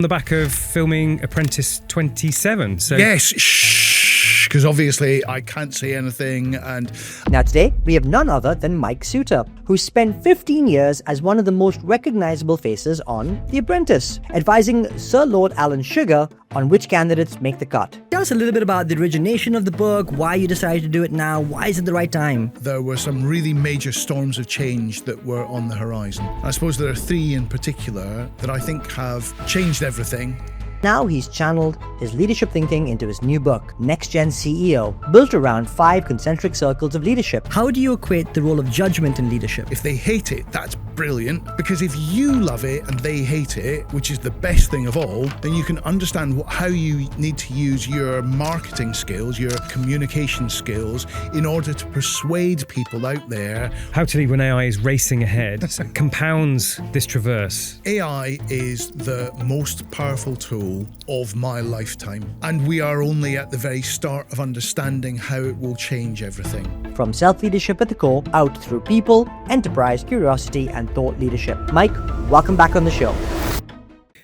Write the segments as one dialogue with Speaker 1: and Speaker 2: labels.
Speaker 1: On the back of filming Apprentice 27. So
Speaker 2: Yes, shh, because obviously I can't say anything. And
Speaker 3: Now today, we have none other than Mike Soutar, who spent 15 years as one of the most recognizable faces on The Apprentice, advising Sir Lord Alan Sugar on which candidates make the cut. Tell us a little bit about the origination of the book, why you decided to do it now, why is it the right time?
Speaker 2: there were some really major storms of change that were on the horizon. I suppose there are three in particular that I think have changed everything.
Speaker 3: Now he's channeled his leadership thinking into his new book, Next Gen CEO, built around 5 concentric circles of leadership. How do you equate the role of judgment in leadership?
Speaker 2: If they hate it, that's brilliant, because if you love it and they hate it, which is the best thing of all, then you can understand how you need to use your marketing skills, your communication skills, in order to persuade people out there.
Speaker 1: how to lead when AI is racing ahead compounds this traverse.
Speaker 2: AI is the most powerful tool of my lifetime, and we are only at the very start of understanding how it will change everything.
Speaker 3: From self-leadership at the core, out through people, enterprise, curiosity, and thought leadership. Mike, welcome back on the show.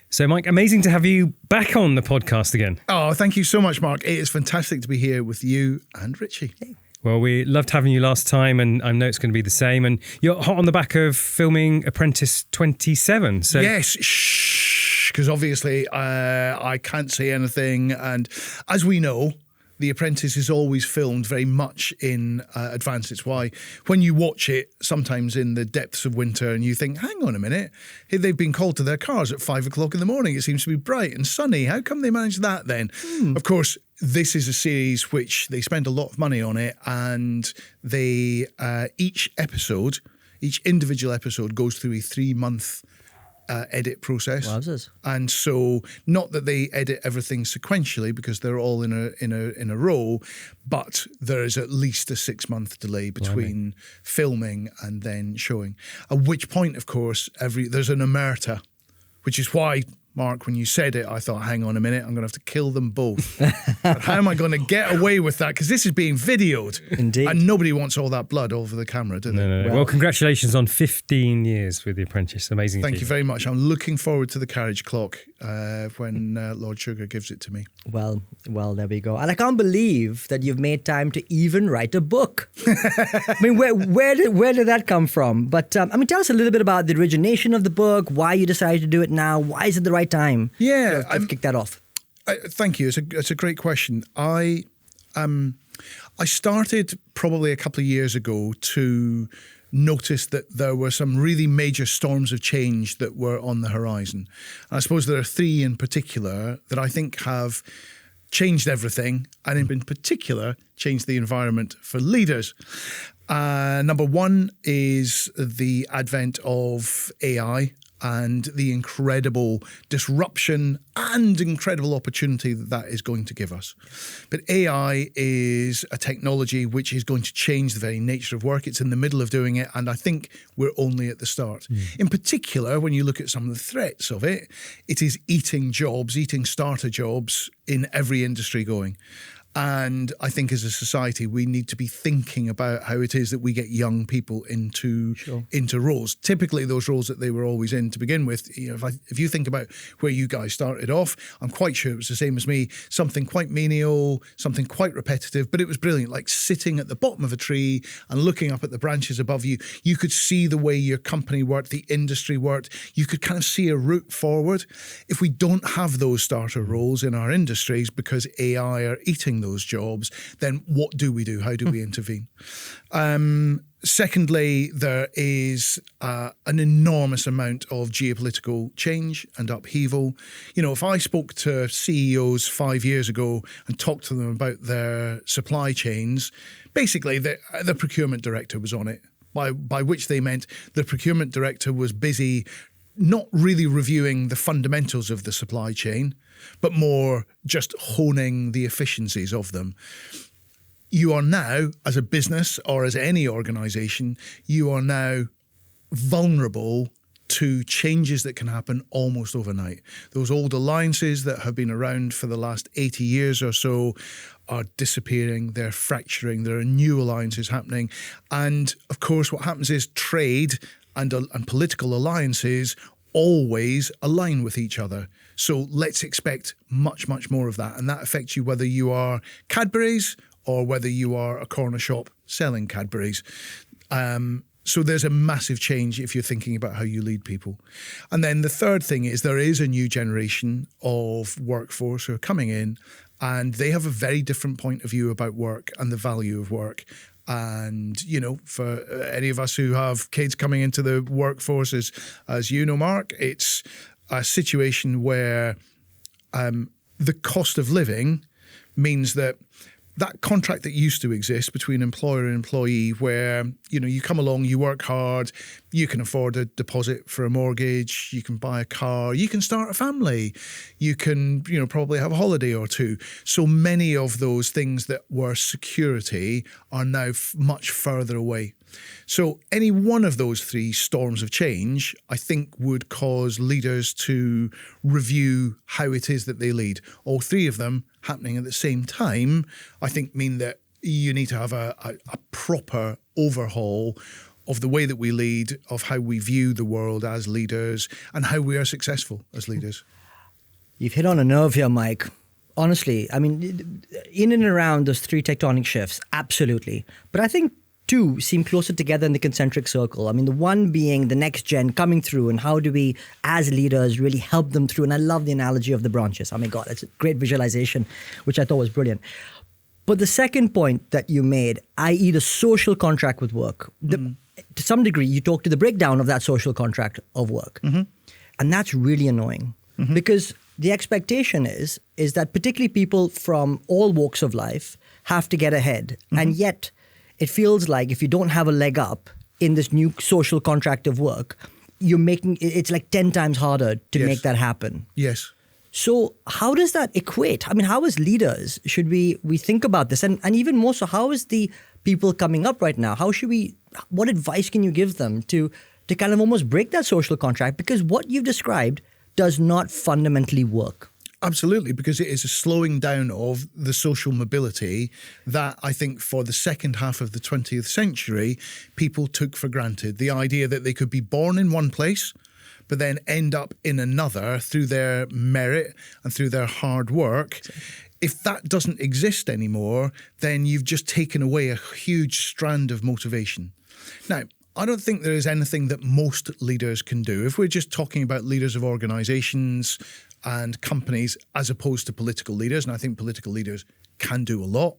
Speaker 1: So Mike, amazing to have you back on the podcast again.
Speaker 2: Oh, thank you so much, Mark. It is fantastic to be here with you and Richie.
Speaker 1: Well, we loved having you last time, and I know it's going to be the same. And you're hot on the back of filming Apprentice 27. So
Speaker 2: Yes, shh, because obviously I can't say anything. And as we know, The Apprentice is always filmed very much in advance. It's why when you watch it, sometimes in the depths of winter, and you think, hang on a minute, they've been called to their cars at 5 o'clock in the morning. It seems to be bright and sunny. How come they managed that then? Of course, this is a series which they spend a lot of money on it, and they each individual episode goes through a 3-month edit process.
Speaker 3: Wowzers.
Speaker 2: And so, not that they edit everything sequentially because they're all in a row, but there is at least a 6-month delay between filming and then showing. At which point, of course, there's an omerta, which is why, Mark, when you said it, I thought, hang on a minute, I'm going to have to kill them both. But how am I going to get away with that? Because this is being videoed.
Speaker 3: Indeed.
Speaker 2: And nobody wants all that blood over the camera, do they?
Speaker 1: No. Well, congratulations on 15 years with The Apprentice. Amazing.
Speaker 2: Thank you
Speaker 1: achievement.
Speaker 2: very much. I'm looking forward to the carriage clock when Lord Sugar gives it to me.
Speaker 3: Well, there we go. And I can't believe that you've made time to even write a book. I mean, where did that come from? But tell us a little bit about the origination of the book, why you decided to do it now, why is it the right time?
Speaker 2: Yeah,
Speaker 3: to kick that off.
Speaker 2: Thank you. It's a great question. I started probably a couple of years ago to notice that there were some really major storms of change that were on the horizon. And I suppose there are 3 in particular that I think have changed everything, and in particular changed the environment for leaders. Number 1 is the advent of AI and the incredible disruption and incredible opportunity that is going to give us. But AI is a technology which is going to change the very nature of work. It's in the middle of doing it, and I think we're only at the start. In particular, when you look at some of the threats of it, it is eating starter jobs in every industry going. And I think as a society, we need to be thinking about how it is that we get young people into roles. Typically, those roles that they were always in to begin with. You know, if you think about where you guys started off, I'm quite sure it was the same as me. Something quite menial, something quite repetitive, but it was brilliant. Like sitting at the bottom of a tree and looking up at the branches above you, you could see the way your company worked, the industry worked. You could kind of see a route forward. If we don't have those starter roles in our industries because AI are eating those jobs, then what do we do? How do we intervene? Secondly, there is an enormous amount of geopolitical change and upheaval. You know, if I spoke to CEOs 5 years ago and talked to them about their supply chains, basically the procurement director was on it, by which they meant the procurement director was busy not really reviewing the fundamentals of the supply chain, but more just honing the efficiencies of them. You are now, as a business or as any organization, you are now vulnerable to changes that can happen almost overnight. Those old alliances that have been around for the last 80 years or so are disappearing, they're fracturing, there are new alliances happening. And of course, what happens is trade and political alliances always align with each other. So let's expect much, much more of that. And that affects you whether you are Cadbury's or whether you are a corner shop selling Cadbury's. So there's a massive change if you're thinking about how you lead people. And then the third thing is there is a new generation of workforce who are coming in, and they have a very different point of view about work and the value of work. And, you know, for any of us who have kids coming into the workforce, as you know, Mark, it's a situation where the cost of living means that contract that used to exist between employer and employee, where, you know, you come along, you work hard, you can afford a deposit for a mortgage, you can buy a car, you can start a family, you can, you know, probably have a holiday or two. So many of those things that were security are now much further away. So any one of those three storms of change, I think, would cause leaders to review how it is that they lead. All three of them happening at the same time, I think, mean that you need to have a proper overhaul of the way that we lead, of how we view the world as leaders, and how we are successful as leaders.
Speaker 3: You've hit on a nerve here, Mike. Honestly, I mean, in and around those three tectonic shifts, absolutely. But I think two seem closer together in the concentric circle. I mean, the one being the next gen coming through, and how do we, as leaders, really help them through? And I love the analogy of the branches. Oh my God, it's a great visualization, which I thought was brilliant. But the second point that you made, i.e. the social contract with work, to some degree, you talk to the breakdown of that social contract of work. And that's really annoying because the expectation is that particularly people from all walks of life have to get ahead. And yet it feels like if you don't have a leg up in this new social contract of work, you're making it's like 10 times harder to make that happen.
Speaker 2: Yes.
Speaker 3: So how does that equate? I mean, how as leaders should we think about this? And even more so, how is the people coming up right now? What advice can you give them to kind of almost break that social contract? Because what you've described does not fundamentally work.
Speaker 2: Absolutely, because it is a slowing down of the social mobility that I think for the second half of the 20th century, people took for granted. The idea that they could be born in one place, but then end up in another through their merit and through their hard work. If that doesn't exist anymore, then you've just taken away a huge strand of motivation. Now, I don't think there is anything that most leaders can do. If we're just talking about leaders of organizations and companies as opposed to political leaders, and I think political leaders can do a lot,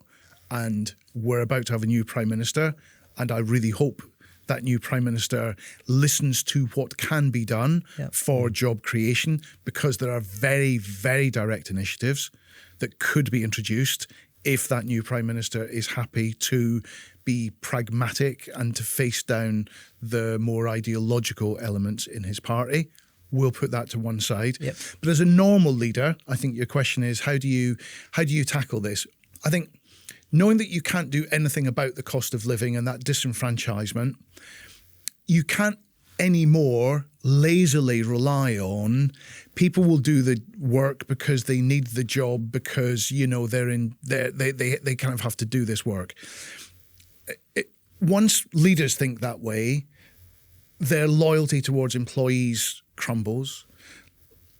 Speaker 2: and we're about to have a new Prime Minister, and I really hope that new Prime Minister listens to what can be done for job creation, because there are very, very direct initiatives that could be introduced if that new Prime Minister is happy to be pragmatic and to face down the more ideological elements in his party. We'll put that to one side. But as a normal leader, I think your question is, how do you tackle this? I think knowing that you can't do anything about the cost of living and that disenfranchisement, you can't anymore lazily rely on people will do the work because they need the job, because, you know, they kind of have to do this work. Once leaders think that way, their loyalty towards employees crumbles.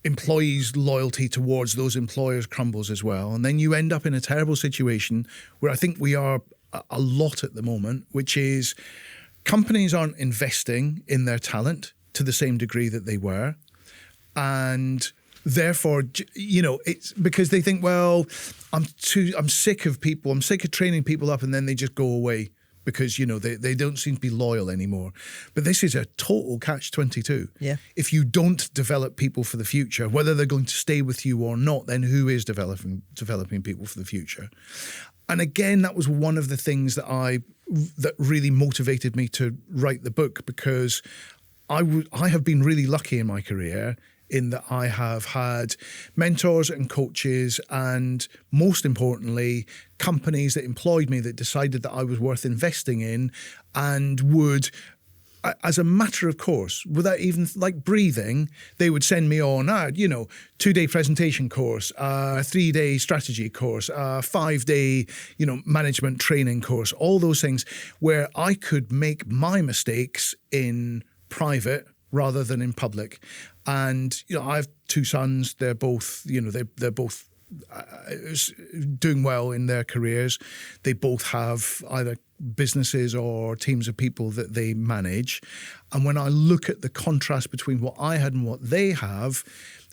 Speaker 2: Employees' loyalty towards those employers crumbles as well. And then you end up in a terrible situation where I think we are a lot at the moment, which is companies aren't investing in their talent to the same degree that they were. And therefore, you know, it's because they think, well, I'm sick of people. I'm sick of training people up and then they just go away because, you know, they don't seem to be loyal anymore. But this is a total catch-22. If you don't develop people for the future, whether they're going to stay with you or not, then who is developing people for the future? And again, that was one of the things that really motivated me to write the book, because I have been really lucky in my career in that I have had mentors and coaches, and most importantly, companies that employed me that decided that I was worth investing in and would, as a matter of course, without even like breathing, they would send me on, 2-day presentation course, 3-day strategy course, 5-day, management training course, all those things where I could make my mistakes in private rather than in public. And, I've two sons. They're both, they're both doing well in their careers. They both have either businesses or teams of people that they manage. And when I look at the contrast between what I had and what they have,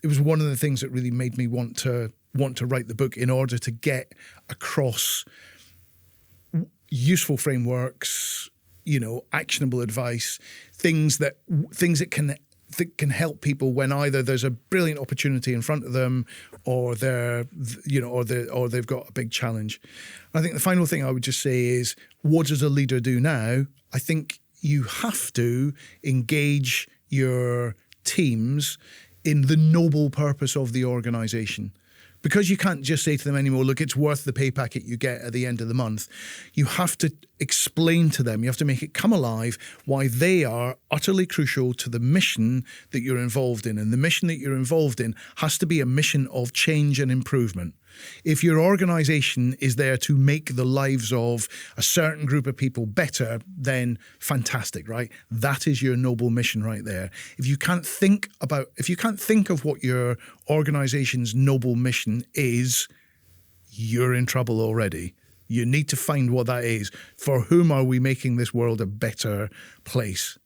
Speaker 2: it was one of the things that really made me want to write the book, in order to get across useful frameworks, actionable advice, things that can help people when either there's a brilliant opportunity in front of them, or they've got a big challenge. I think the final thing I would just say is, what does a leader do now? I think you have to engage your teams in the noble purpose of the organization. Because you can't just say to them anymore, look, it's worth the pay packet you get at the end of the month. You have to explain to them, you have to make it come alive why they are utterly crucial to the mission that you're involved in. And the mission that you're involved in has to be a mission of change and improvement. If your organization is there to make the lives of a certain group of people better, then fantastic, right? That is your noble mission right there. If you can't think of what your organization's noble mission is, you're in trouble already. You need to find what that is. For whom are we making this world a better place?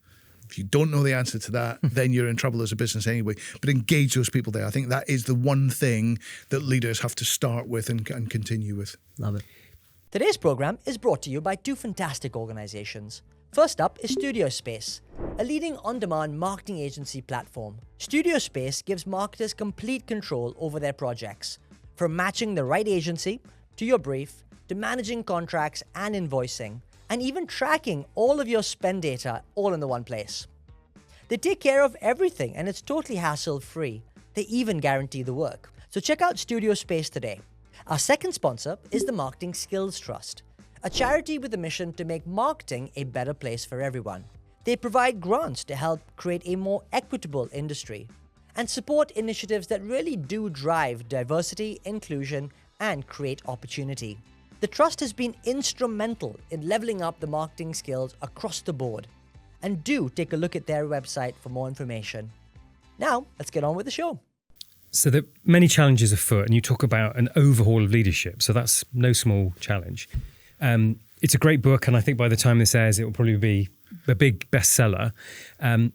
Speaker 2: If you don't know the answer to that, then you're in trouble as a business anyway. But engage those people there. I think that is the one thing that leaders have to start with and continue with.
Speaker 3: Love it. Today's program is brought to you by two fantastic organizations. First up is Studio Space, a leading on-demand marketing agency platform. Studio Space gives marketers complete control over their projects, from matching the right agency to your brief, to managing contracts and invoicing, and even tracking all of your spend data all in the one place. They take care of everything, and it's totally hassle-free. They even guarantee the work. So check out Studio Space today. Our second sponsor is the Marketing Skills Trust, a charity with a mission to make marketing a better place for everyone. They provide grants to help create a more equitable industry and support initiatives that really do drive diversity, inclusion, and create opportunity. The Trust has been instrumental in leveling up the marketing skills across the board. And do take a look at their website for more information. Now, let's get on with the show.
Speaker 1: So there are many challenges afoot, and you talk about an overhaul of leadership. So that's no small challenge. It's a great book, and I think by the time this airs, it will probably be a big bestseller. It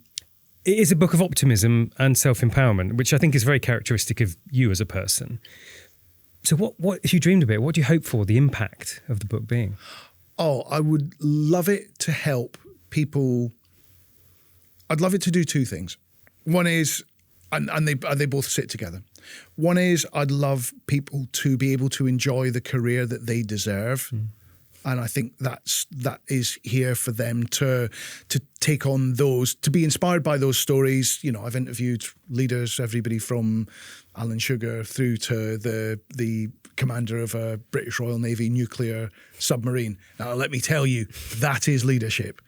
Speaker 1: is a book of optimism and self-empowerment, which I think is very characteristic of you as a person. So what if you dreamed a bit, what do you hope for the impact of the book being?
Speaker 2: Oh, I would love it to help people. I'd love it to do two things. One is, and they both sit together. One is, I'd love people to be able to enjoy the career that they deserve. And I think that is here for them to take on those, to be inspired by those stories. I've interviewed leaders, everybody from Alan Sugar through to the commander of a British Royal Navy nuclear submarine. Now, let me tell you, that is leadership.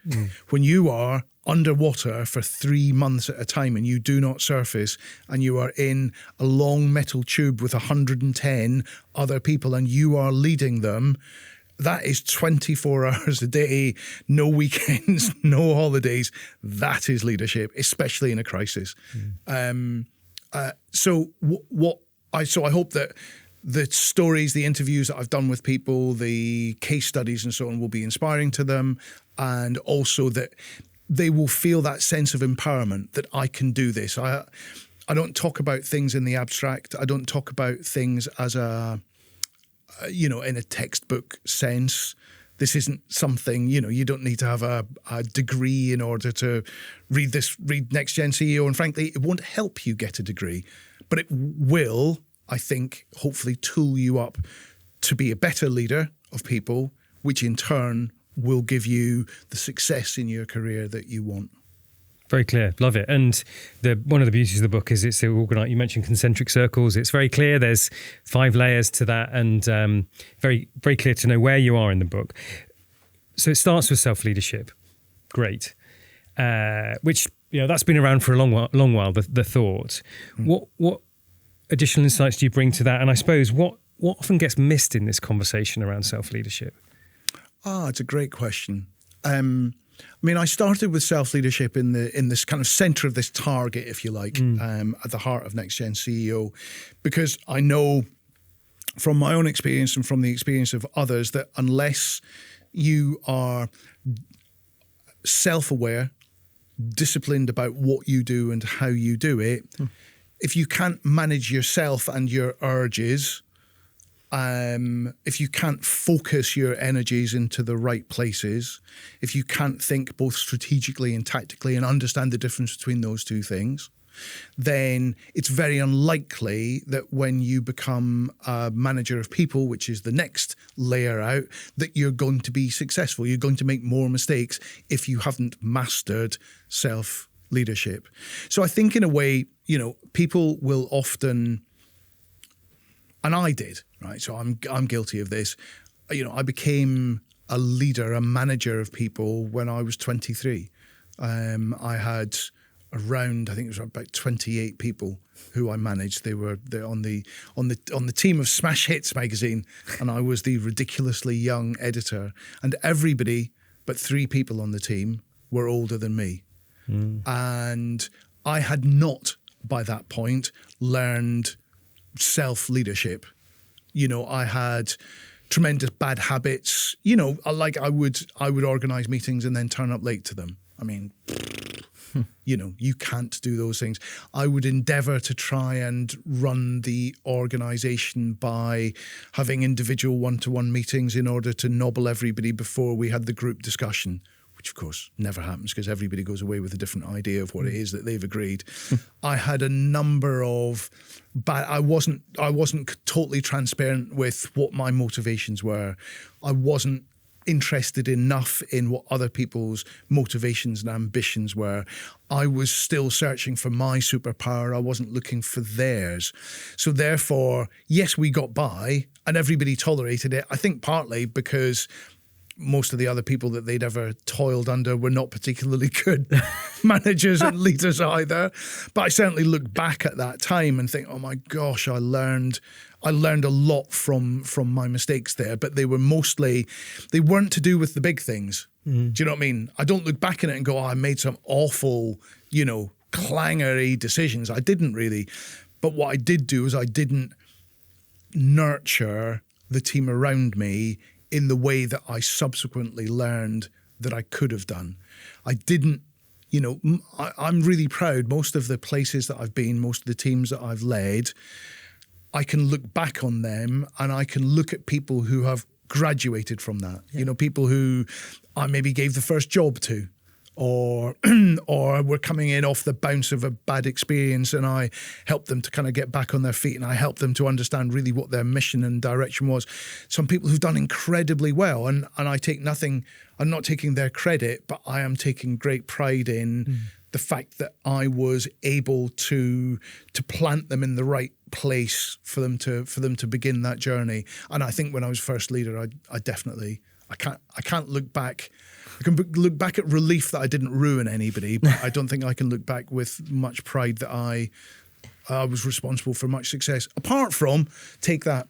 Speaker 2: When you are underwater for 3 months at a time and you do not surface, and you are in a long metal tube with 110 other people and you are leading them, that is 24 hours a day, no weekends, no holidays. That is leadership, especially in a crisis. So I hope that the stories, the interviews that I've done with people, the case studies and so on will be inspiring to them, and also that they will feel that sense of empowerment that I can do this. I don't talk about things in the abstract. I don't talk about things as in a textbook sense. This isn't something, you don't need to have a degree in order to read Next Gen CEO. And frankly, it won't help you get a degree, but it will, I think, hopefully tool you up to be a better leader of people, which in turn will give you the success in your career that you want.
Speaker 1: Very clear. Love it. And one of the beauties of the book is it's organised. You mentioned concentric circles. It's very clear. There's 5 layers to that, and very, very clear to know where you are in the book. So it starts with self-leadership. Great. Which, that's been around for a long while, the thought. What additional insights do you bring to that? And I suppose what often gets missed in this conversation around self-leadership?
Speaker 2: It's a great question. I mean, I started with self-leadership in this kind of center of this target, if you like, at the heart of Next Gen CEO, because I know from my own experience and from the experience of others that unless you are self-aware, disciplined about what you do and how you do it, if you can't manage yourself and your urges, if you can't focus your energies into the right places, if you can't think both strategically and tactically and understand the difference between those two things, then it's very unlikely that when you become a manager of people, which is the next layer out, that you're going to be successful. You're going to make more mistakes if you haven't mastered self-leadership. So I think in a way, you know, people will often, and I did, right? So I'm guilty of this. You know, I became a leader, a manager of people when I was 23. I had around, I think it was about 28 people who I managed. They're on the team of Smash Hits magazine, and I was the ridiculously young editor. And everybody but 3 people on the team were older than me. And I had not, by that point, learned self-leadership. You know, I had tremendous bad habits. You know, like I would organise meetings and then turn up late to them. I mean, you know, you can't do those things. I would endeavour to try and run the organisation by having individual one-to-one meetings in order to nobble everybody before we had the group discussion, which of course never happens because everybody goes away with a different idea of what it is that they've agreed. I had a number of I wasn't totally transparent with what my motivations were. I wasn't interested enough in what other people's motivations and ambitions were. I was still searching for my superpower. I wasn't looking for theirs. So therefore, yes, we got by and everybody tolerated it. I think partly because most of the other people that they'd ever toiled under were not particularly good managers and leaders either. But I certainly look back at that time and think, oh my gosh, I learned a lot from my mistakes there, but they weren't to do with the big things. Do you know what I mean? I don't look back at it and go, oh, I made some awful, you know, clangery decisions. I didn't really. But what I did do is I didn't nurture the team around me in the way that I subsequently learned that I could have done. I didn't, you know, I'm really proud. Most of the places that I've been, most of the teams that I've led, I can look back on them and I can look at people who have graduated from that. Yeah. You know, people who I maybe gave the first job to, or were coming in off the bounce of a bad experience and I helped them to kind of get back on their feet and I helped them to understand really what their mission and direction was. Some people who've done incredibly well and I take nothing, I'm not taking their credit, but I am taking great pride in the fact that I was able to plant them in the right place for them to begin that journey. And I think when I was first leader, I definitely can't look back. I can look back at relief that I didn't ruin anybody, but I don't think I can look back with much pride that I was responsible for much success. Apart from Take That.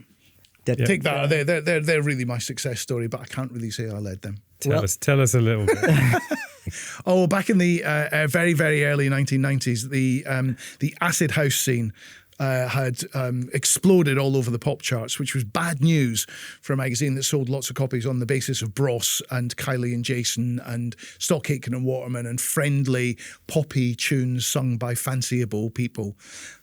Speaker 2: Take That. They're really my success story, but I can't really say I led them.
Speaker 1: Tell us a little bit.
Speaker 2: Oh, back in the very, very early 1990s, the acid house scene had exploded all over the pop charts, which was bad news for a magazine that sold lots of copies on the basis of Bros and Kylie and Jason and Stock Aitken and Waterman and friendly poppy tunes sung by fanciable people.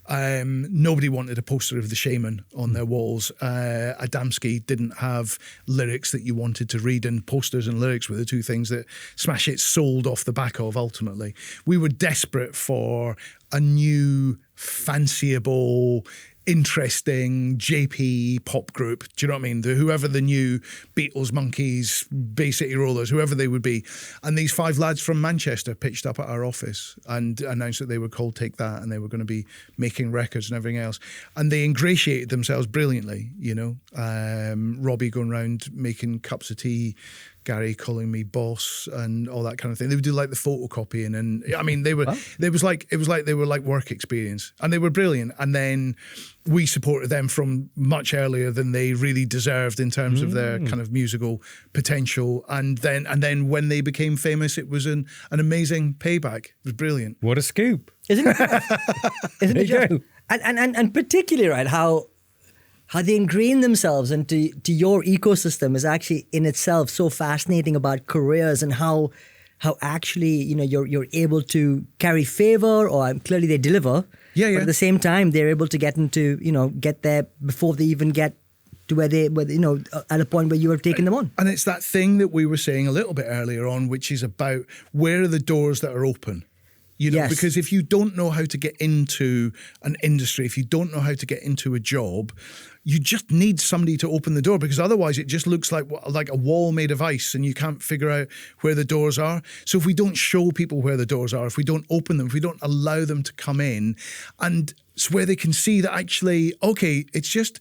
Speaker 2: Nobody wanted a poster of the Shaman on their walls. Adamski didn't have lyrics that you wanted to read, and posters and lyrics were the two things that Smash Hits sold off the back of ultimately. We were desperate for a new, fanciable, interesting JP pop group. Do you know what I mean? Whoever the new Beatles, Monkees, Bay City Rollers, whoever they would be. And these 5 lads from Manchester pitched up at our office and announced that they were called Take That and they were going to be making records and everything else. And they ingratiated themselves brilliantly, you know. Robbie going around making cups of tea, Gary calling me boss and all that kind of thing. They would do like the photocopying, and I mean, they were. It was like they were like work experience, and they were brilliant. And then we supported them from much earlier than they really deserved in terms of their kind of musical potential. And then when they became famous, it was an amazing payback. It was brilliant.
Speaker 1: What a scoop!
Speaker 3: Isn't it? Isn't it
Speaker 1: There you
Speaker 3: just, and particularly, right, how they ingrain themselves into your ecosystem is actually in itself so fascinating about careers, and how actually, you know, you're able to carry favor, or clearly they deliver.
Speaker 2: Yeah.
Speaker 3: But at the same time, they're able to get there before they even get to where at a point where you have taken them on.
Speaker 2: And it's that thing that we were saying a little bit earlier on, which is about where are the doors that are open? You know,
Speaker 3: Yes.
Speaker 2: because if you don't know how to get into an industry, if you don't know how to get into a job, you just need somebody to open the door, because otherwise it just looks like a wall made of ice and you can't figure out where the doors are. So if we don't show people where the doors are, if we don't open them, if we don't allow them to come in, and it's where they can see that actually, okay, it's just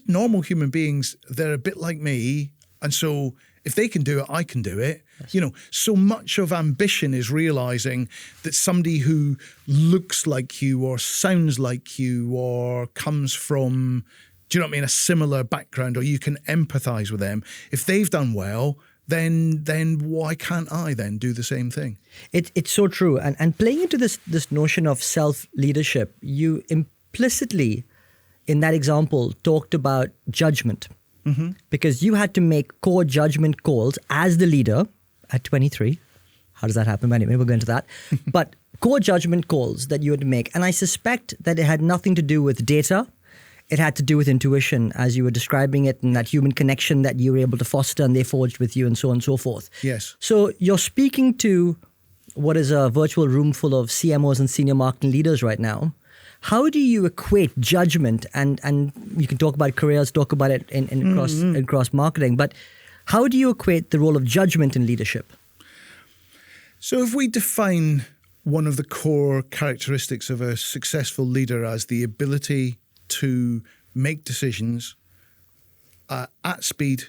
Speaker 2: normal human beings. They're a bit like me. And so if they can do it, I can do it. Yes. You know, so much of ambition is realizing that somebody who looks like you or sounds like you or comes from, do you know what I mean, a similar background, or you can empathize with them. If they've done well, then why can't I then do the same thing?
Speaker 3: It's so true. And playing into this notion of self-leadership, you implicitly, in that example, talked about judgment. Mm-hmm. Because you had to make core judgment calls as the leader at 23. How does that happen? Anyway, we'll go into that. But core judgment calls that you had to make. And I suspect that it had nothing to do with data. It had to do with intuition, as you were describing it, and that human connection that you were able to foster and they forged with you, and so on and so forth.
Speaker 2: Yes.
Speaker 3: So you're speaking to what is a virtual room full of CMOs and senior marketing leaders right now. How do you equate judgment, and you can talk about careers, talk about it in cross marketing, but how do you equate the role of judgment in leadership?
Speaker 2: So if we define one of the core characteristics of a successful leader as the ability to make decisions at speed,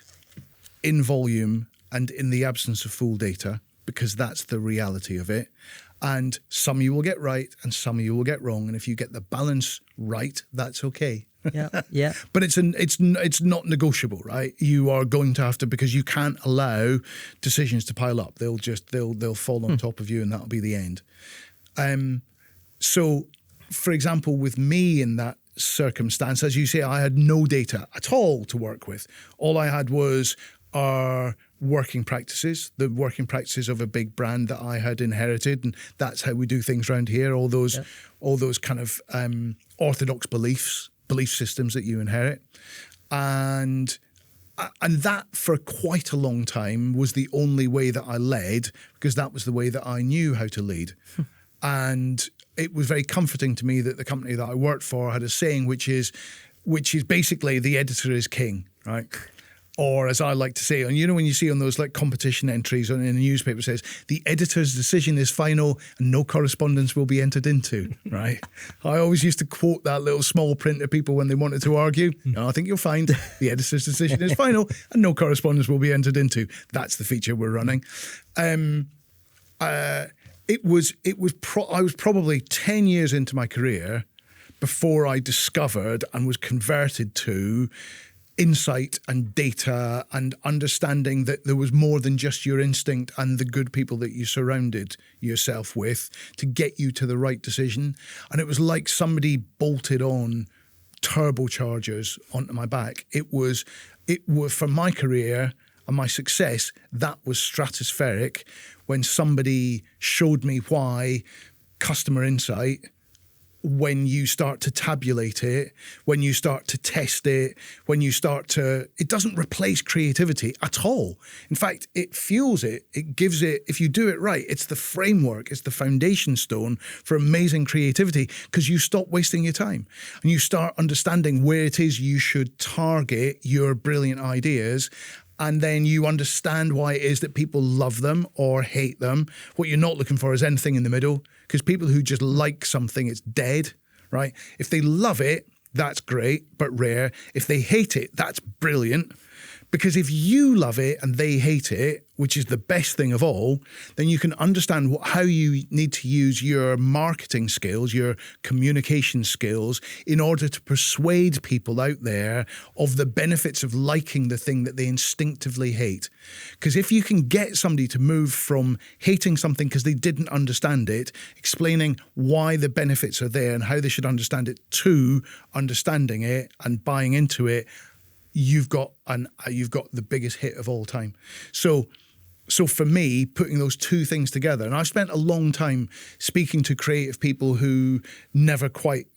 Speaker 2: in volume, and in the absence of full data, because that's the reality of it. And some you will get right and some you will get wrong. And if you get the balance right, that's okay.
Speaker 3: Yeah.
Speaker 2: But it's not negotiable, right? You are going to have to, because you can't allow decisions to pile up. They'll fall on top of you, and that'll be the end. So, for example, with me in that circumstance, as you say, I had no data at all to work with. All I had was our working practices, the working practices of a big brand that I had inherited, and that's how we do things around here. All those kind of orthodox belief systems that you inherit, and that for quite a long time was the only way that I led, because that was the way that I knew how to lead. And it was very comforting to me that the company that I worked for had a saying, which is basically the editor is king, right? Or as I like to say, and you know when you see on those like competition entries in the newspaper, says the editor's decision is final and no correspondence will be entered into, right? I always used to quote that little small print to people when they wanted to argue. No, I think you'll find the editor's decision is final and no correspondence will be entered into. That's the feature we're running. I was probably 10 years into my career before I discovered and was converted to insight and data and understanding that there was more than just your instinct and the good people that you surrounded yourself with to get you to the right decision. And it was like somebody bolted on turbochargers onto my back. It was for my career and my success, that was stratospheric when somebody showed me why customer insight, when you start to tabulate it, when you start to test it, it doesn't replace creativity at all. In fact, it fuels it. It gives it, if you do it right, it's the framework, it's the foundation stone for amazing creativity, because you stop wasting your time and you start understanding where it is you should target your brilliant ideas. And then you understand why it is that people love them or hate them. What you're not looking for is anything in the middle, because people who just like something, it's dead, right? If they love it, that's great, but rare. If they hate it, that's brilliant. Because if you love it and they hate it, which is the best thing of all, then you can understand how you need to use your marketing skills, your communication skills, in order to persuade people out there of the benefits of liking the thing that they instinctively hate. Because if you can get somebody to move from hating something because they didn't understand it, explaining why the benefits are there and how they should understand it, to understanding it and buying into it, you've got the biggest hit of all time. So for me, putting those two things together, and I've spent a long time speaking to creative people who never quite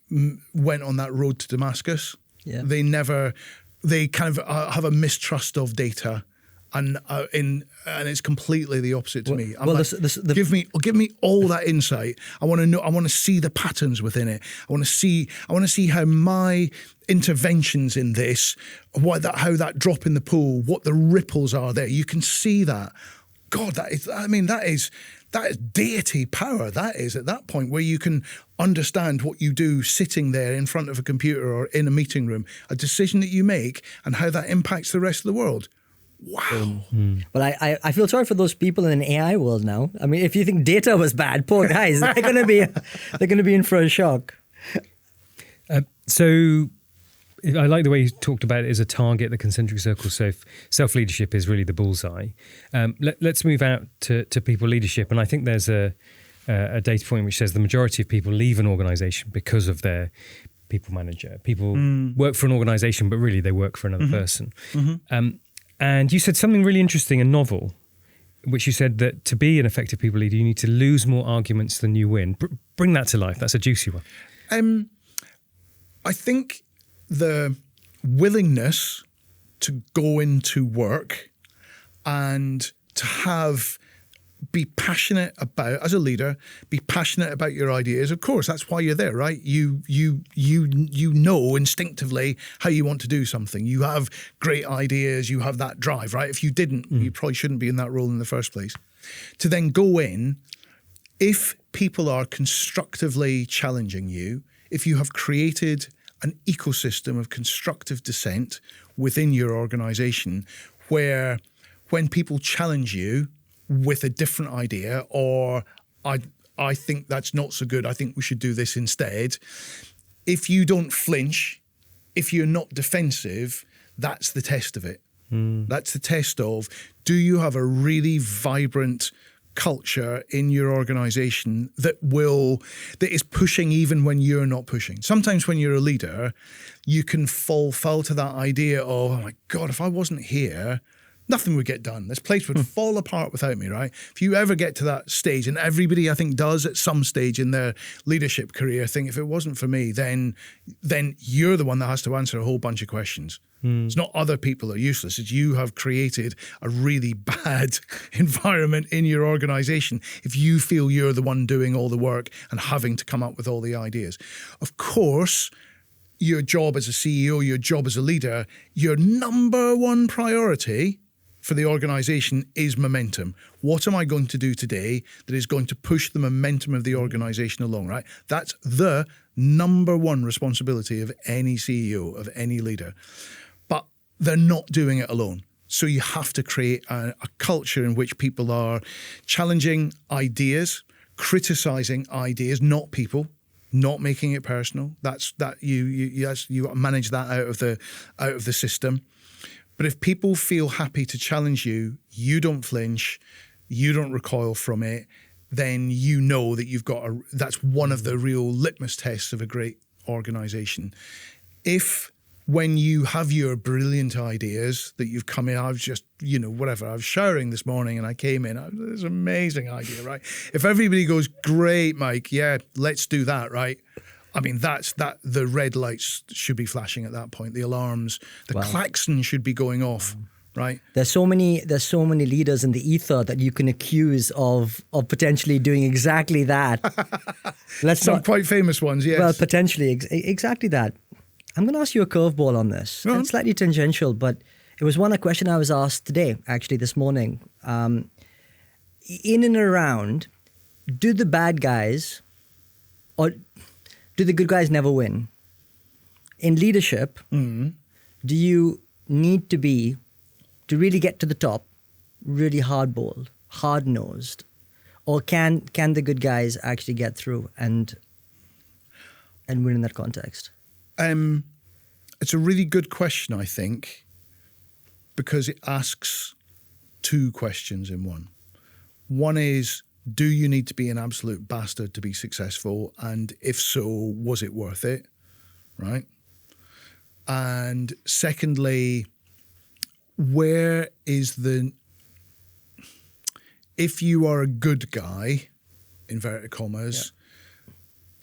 Speaker 2: went on that road to Damascus.
Speaker 3: Yeah.
Speaker 2: They kind of have a mistrust of data. And it's completely the opposite to me. Give me all that insight. I want to know. I want to see the patterns within it. I want to see how my interventions in this, how that drop in the pool, what the ripples are there. You can see that. God, that is deity power. That is at that point where you can understand what you do sitting there in front of a computer or in a meeting room, a decision that you make, and how that impacts the rest of the world. Wow.
Speaker 3: Well, I feel sorry for those people in an AI world now. I mean, if you think data was bad, poor guys, they're gonna be in for a shock.
Speaker 1: So I like the way you talked about it as a target, the concentric circle. So if self-leadership is really the bullseye. Let's move out to people leadership. And I think there's a data point which says the majority of people leave an organization because of their people manager. People work for an organization, but really they work for another person. And you said something really interesting and novel, which you said that to be an effective people leader, you need to lose more arguments than you win. Bring that to life. That's a juicy one.
Speaker 2: I think the willingness to go into work and to be passionate about, as a leader, be passionate about your ideas. Of course, that's why you're there, right? You know instinctively how you want to do something. You have great ideas. You have that drive, right? If you didn't, you probably shouldn't be in that role in the first place. To then go in, if people are constructively challenging you, if you have created an ecosystem of constructive dissent within your organization where when people challenge you with a different idea, or I think that's not so good, I think we should do this instead, if you don't flinch, if you're not defensive, that's the test of it. That's the test of, do you have a really vibrant culture in your organization that is pushing even when you're not pushing? Sometimes when you're a leader, you can fall foul to that idea of, oh my God, if I wasn't here, nothing would get done. This place would fall apart without me, right? If you ever get to that stage, and everybody I think does at some stage in their leadership career, think if it wasn't for me, then you're the one that has to answer a whole bunch of questions. It's not other people are useless. It's you have created a really bad environment in your organization if you feel you're the one doing all the work and having to come up with all the ideas. Of course, your job as a CEO, your job as a leader, your number one priority for the organization is momentum. What am I going to do today that is going to push the momentum of the organization along, right? That's the number one responsibility of any CEO, of any leader. But they're not doing it alone. So you have to create a culture in which people are challenging ideas, criticizing ideas, not people, not making it personal. You manage that out of the system. But if people feel happy to challenge you, you don't flinch, you don't recoil from it, then you know that that's one of the real litmus tests of a great organization. If when you have your brilliant ideas that you've come in, I was just, I was showering this morning and I came in, this amazing idea, right? If everybody goes, great, Mike, yeah, let's do that, right? I mean, the red lights should be flashing at that point. The alarms, klaxon should be going off, right?
Speaker 3: There's so many leaders in the ether that you can accuse of potentially doing exactly that.
Speaker 2: Some quite famous ones, yes.
Speaker 3: Well, potentially, exactly that. I'm going to ask you a curveball on this. It's slightly tangential, but it was a question I was asked today, actually, this morning. In and around, do the bad guys or do the good guys never win? In leadership, do you need to be to really get to the top, really hard-boiled, hard-nosed? Or can the good guys actually get through and win in that context?
Speaker 2: It's a really good question, I think, because it asks two questions in one. One is, do you need to be an absolute bastard to be successful? And if so, was it worth it? Right? And secondly, where is if you are a good guy, inverted commas,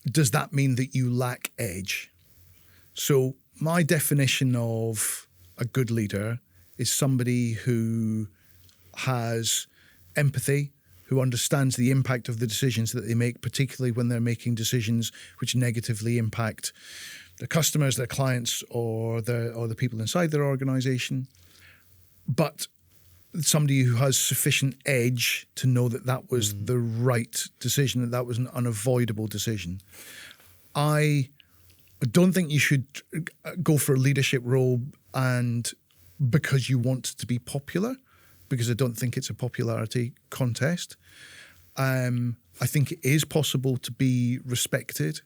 Speaker 2: does that mean that you lack edge? So my definition of a good leader is somebody who has empathy, who understands the impact of the decisions that they make, particularly when they're making decisions which negatively impact their customers, their clients, or the people inside their organization. But somebody who has sufficient edge to know that that was the right decision, that was an unavoidable decision. I don't think you should go for a leadership role and because you want to be popular, because I don't think it's a popularity contest. I think it is possible to be respected.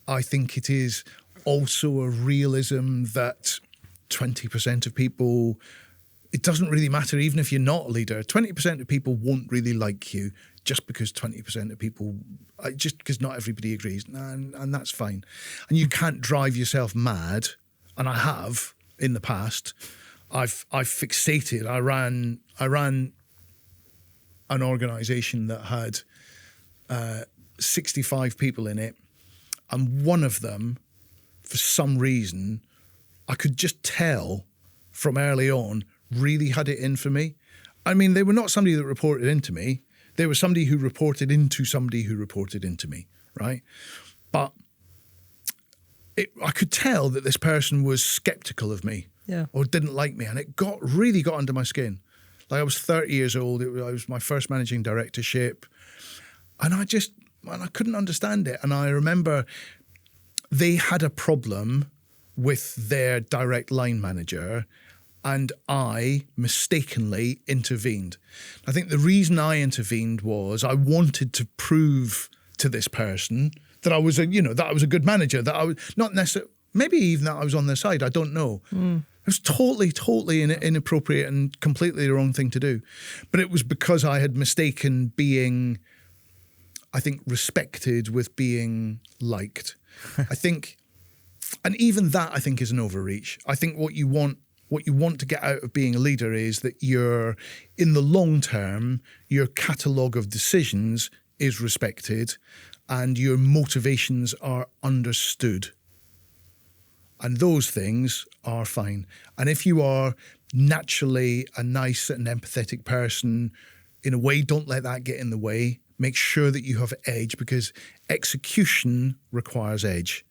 Speaker 2: I think it is also a realism that 20% of people, it doesn't really matter, even if you're not a leader, 20% of people won't really like you just because 20% of people, just because not everybody agrees, and that's fine. And you can't drive yourself mad, and I have in the past. I've fixated. I ran an organisation that had 65 people in it, and one of them, for some reason, I could just tell from early on, really had it in for me. I mean, they were not somebody that reported into me. They were somebody who reported into somebody who reported into me, right? But I could tell that this person was skeptical of me or didn't like me, and it really got under my skin. Like, I was 30 years old. I was my first managing directorship, and I couldn't understand it. And I remember they had a problem with their direct line manager, and I mistakenly intervened. I think the reason I intervened was I wanted to prove to this person that I was a good manager, that I was not necessarily, maybe even that I was on their side. I don't know. It was totally inappropriate and completely the wrong thing to do. But it was because I had mistaken being, I think, respected with being liked. I think, and even that I think is an overreach. I think what you want to get out of being a leader is that you're, in the long term, your catalogue of decisions is respected and your motivations are understood. And those things are fine. And if you are naturally a nice and empathetic person, in a way, don't let that get in the way. Make sure that you have edge, because execution requires edge.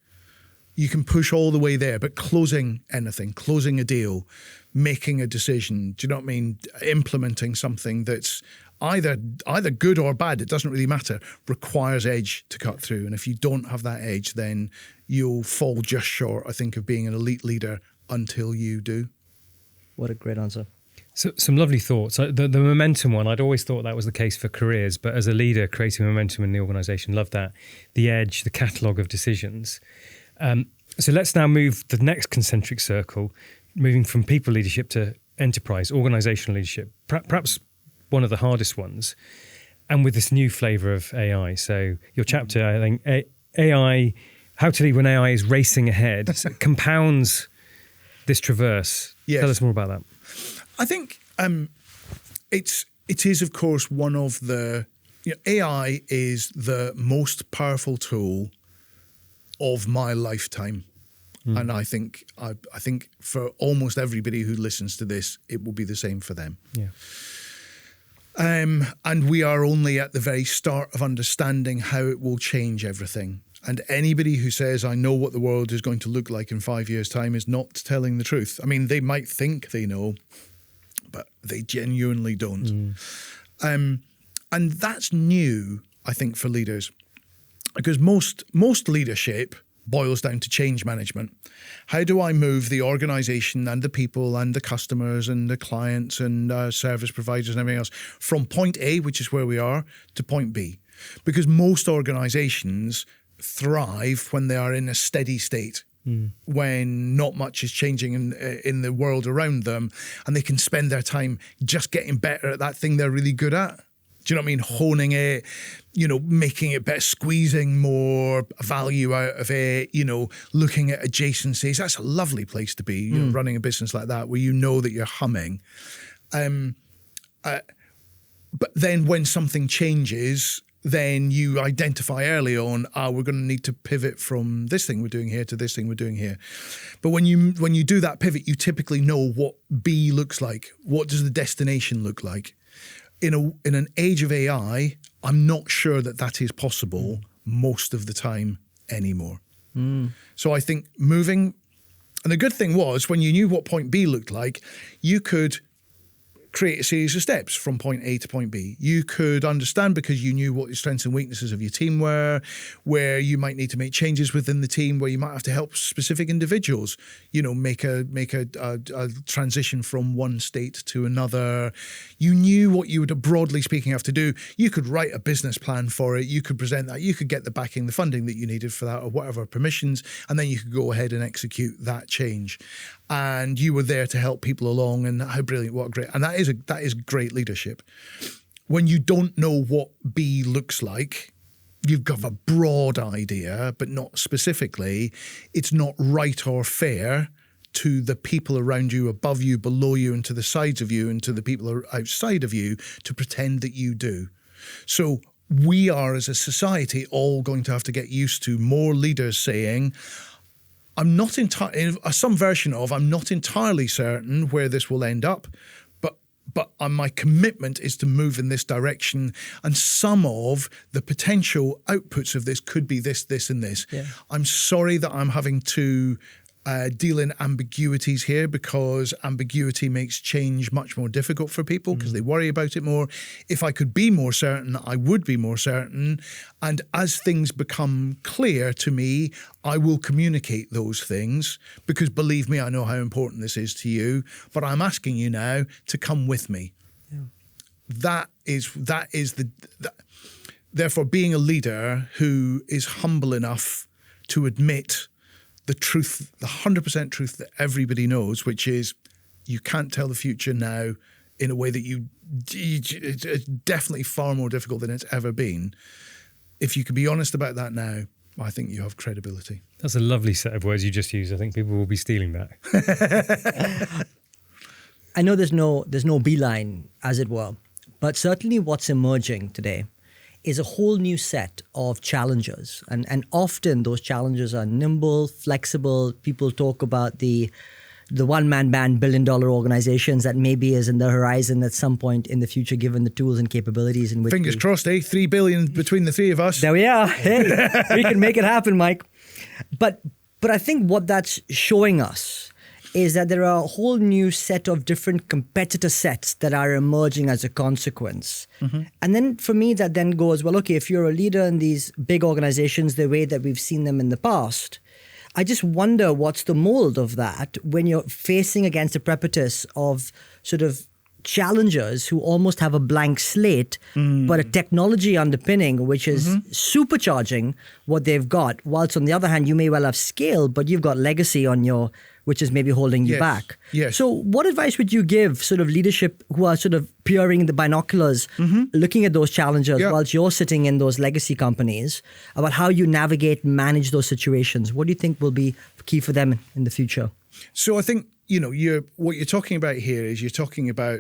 Speaker 2: You can push all the way there, but closing anything, closing a deal, making a decision, do you know what I mean? Implementing something that's either good or bad, it doesn't really matter, requires edge to cut through. And if you don't have that edge, then you'll fall just short, I think, of being an elite leader until you do.
Speaker 3: What a great answer.
Speaker 1: So, some lovely thoughts. The momentum one, I'd always thought that was the case for careers, but as a leader, creating momentum in the organisation, love that. The edge, the catalogue of decisions. So let's now move the next concentric circle, moving from people leadership to enterprise, organizational leadership, perhaps one of the hardest ones, and with this new flavour of AI. So your chapter, I think, AI, how to lead when AI is racing ahead, compounds this traverse.
Speaker 2: Yes.
Speaker 1: Tell us more about that.
Speaker 2: I think it is, of course, one of the, AI is the most powerful tool of my lifetime. And I think for almost everybody who listens to this, it will be the same for them.
Speaker 1: Yeah.
Speaker 2: And we are only at the very start of understanding how it will change everything. And anybody who says, I know what the world is going to look like in 5 years' time, is not telling the truth. I mean, they might think they know, but they genuinely don't. And that's new, I think, for leaders. Because most leadership boils down to change management. How do I move the organization and the people and the customers and the clients and service providers and everything else from point A, which is where we are, to point B? Because most organizations thrive when they are in a steady state, when not much is changing in the world around them, and they can spend their time just getting better at that thing they're really good at. Do you know what I mean? Honing it, making it better, squeezing more value out of it, looking at adjacencies. That's a lovely place to be, running a business like that, where you know that you're humming. But then when something changes, then you identify early on, we're going to need to pivot from this thing we're doing here to this thing we're doing here. But when you do that pivot, you typically know what B looks like. What does the destination look like? In an age of AI, I'm not sure that is possible most of the time anymore. So I think moving, and the good thing was when you knew what point B looked like, you could create a series of steps from point A to point B. You could understand, because you knew what your strengths and weaknesses of your team were, where you might need to make changes within the team, where you might have to help specific individuals, make a transition from one state to another. You knew what you would, broadly speaking, have to do. You could write a business plan for it. You could present that. You could get the backing, the funding that you needed for that, or whatever permissions, and then you could go ahead and execute that change. And you were there to help people along, and how brilliant, what great. And that is great leadership. When you don't know what B looks like, you've got a broad idea, but not specifically, it's not right or fair to the people around you, above you, below you, and to the sides of you, and to the people outside of you to pretend that you do. So we are, as a society, all going to have to get used to more leaders saying, I'm not some version of, I'm not entirely certain where this will end up, but my commitment is to move in this direction. And some of the potential outputs of this could be this, this, and this. Yeah. I'm sorry that I'm having to deal in ambiguities here, because ambiguity makes change much more difficult for people because they worry about it more. If I could be more certain, I would be more certain. And as things become clear to me, I will communicate those things, because believe me, I know how important this is to you, but I'm asking you now to come with me. Yeah. Therefore, being a leader who is humble enough to admit the truth, the 100% truth that everybody knows, which is you can't tell the future now in a way that it's definitely far more difficult than it's ever been. If you can be honest about that now, I think you have credibility.
Speaker 1: That's a lovely set of words you just used. I think people will be stealing that.
Speaker 3: I know there's no beeline, as it were, but certainly what's emerging today is a whole new set of challenges. And often those challenges are nimble, flexible. People talk about the one-man band billion-dollar organizations that maybe is in the horizon at some point in the future, given the tools and capabilities in which
Speaker 2: Fingers crossed, eh? $3 billion between the three of us.
Speaker 3: There we are. Hey, we can make it happen, Mike. But I think what that's showing us is that there are a whole new set of different competitor sets that are emerging as a consequence. Mm-hmm. And then for me, that then goes, well, okay, if you're a leader in these big organizations, the way that we've seen them in the past, I just wonder what's the mold of that when you're facing against a precipice of sort of challengers who almost have a blank slate, but a technology underpinning, which is supercharging what they've got. Whilst on the other hand, you may well have scale, but you've got legacy on which is maybe holding you back.
Speaker 2: Yes.
Speaker 3: So what advice would you give sort of leadership who are sort of peering in the binoculars, looking at those challenges whilst you're sitting in those legacy companies, about how you navigate and manage those situations? What do you think will be key for them in the future?
Speaker 2: So I think, what you're talking about here is you're talking about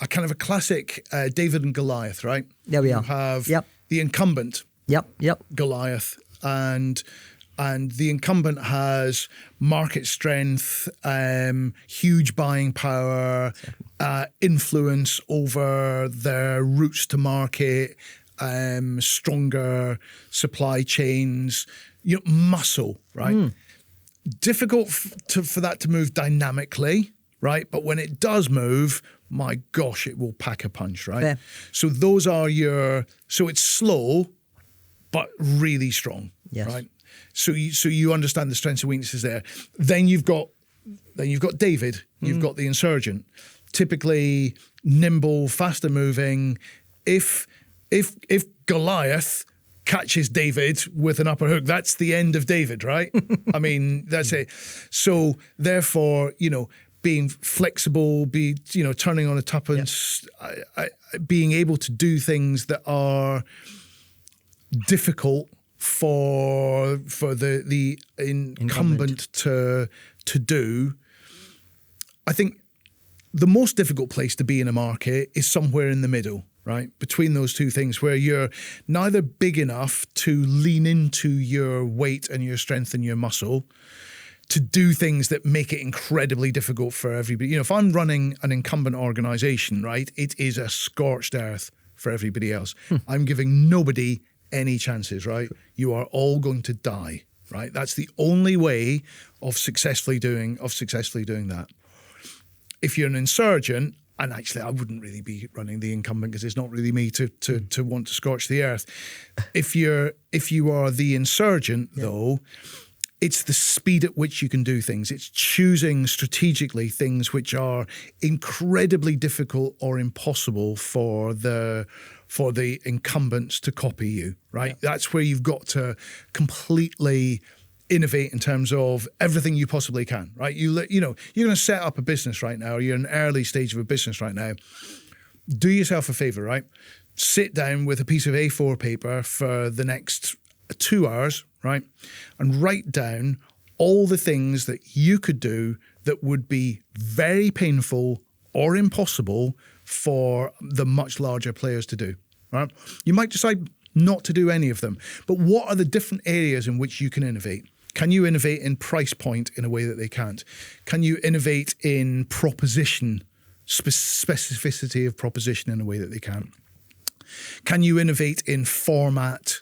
Speaker 2: a kind of a classic David and Goliath, right?
Speaker 3: There we are.
Speaker 2: You have the incumbent, Goliath, and the incumbent has market strength, huge buying power, influence over their routes to market, stronger supply chains, muscle, right? Difficult for that to move dynamically, right? But when it does move, my gosh, it will pack a punch, right? Yeah. So those are so it's slow, but really strong, right? So you understand the strengths and weaknesses there. Then you've got David. You've got the insurgent, typically nimble, faster moving. If Goliath catches David with an upper hook, that's the end of David, right? I mean, that's it. So therefore, being flexible, turning on a tuppence, being able to do things that are difficult for the incumbent to do. I think the most difficult place to be in a market is somewhere in the middle, right? Between those two things, where you're neither big enough to lean into your weight and your strength and your muscle to do things that make it incredibly difficult for everybody. If I'm running an incumbent organization, right, it is a scorched earth for everybody else. I'm giving nobody any chances, right? You are all going to die, right? That's the only way of successfully doing that. If you're an insurgent, and actually I wouldn't really be running the incumbent because it's not really me to want to scorch the earth. If you are the insurgent, though, it's the speed at which you can do things. It's choosing strategically things which are incredibly difficult or impossible for the incumbents to copy you, right? Yeah. That's where you've got to completely innovate in terms of everything you possibly can, right? You're going to set up a business right now, or you're in an early stage of a business right now. Do yourself a favor, right? Sit down with a piece of A4 paper for the next 2 hours, right? And write down all the things that you could do that would be very painful or impossible for the much larger players to do, right? You might decide not to do any of them, but what are the different areas in which you can innovate? Can you innovate in price point in a way that they can't? Can you innovate in proposition, specificity of proposition in a way that they can't? Can you innovate in format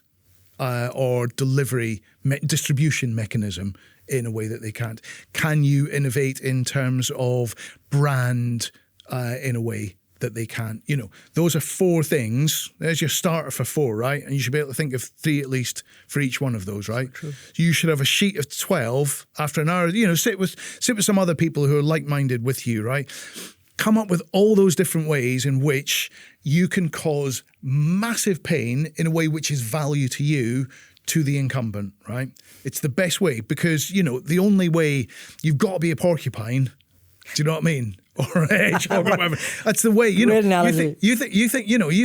Speaker 2: or delivery, distribution mechanism in a way that they can't? Can you innovate in terms of brand in a way that they can't? Those are 4 things. There's your starter for 4, right? And you should be able to think of 3 at least for each one of those, right? So you should have a sheet of 12 after an hour. Sit with some other people who are like-minded with you, right? Come up with all those different ways in which you can cause massive pain in a way which is value to you, to the incumbent, right? It's the best way because, the only way, you've got to be a porcupine. Do you know what I mean? Or a hedgehog or whatever. That's the way, you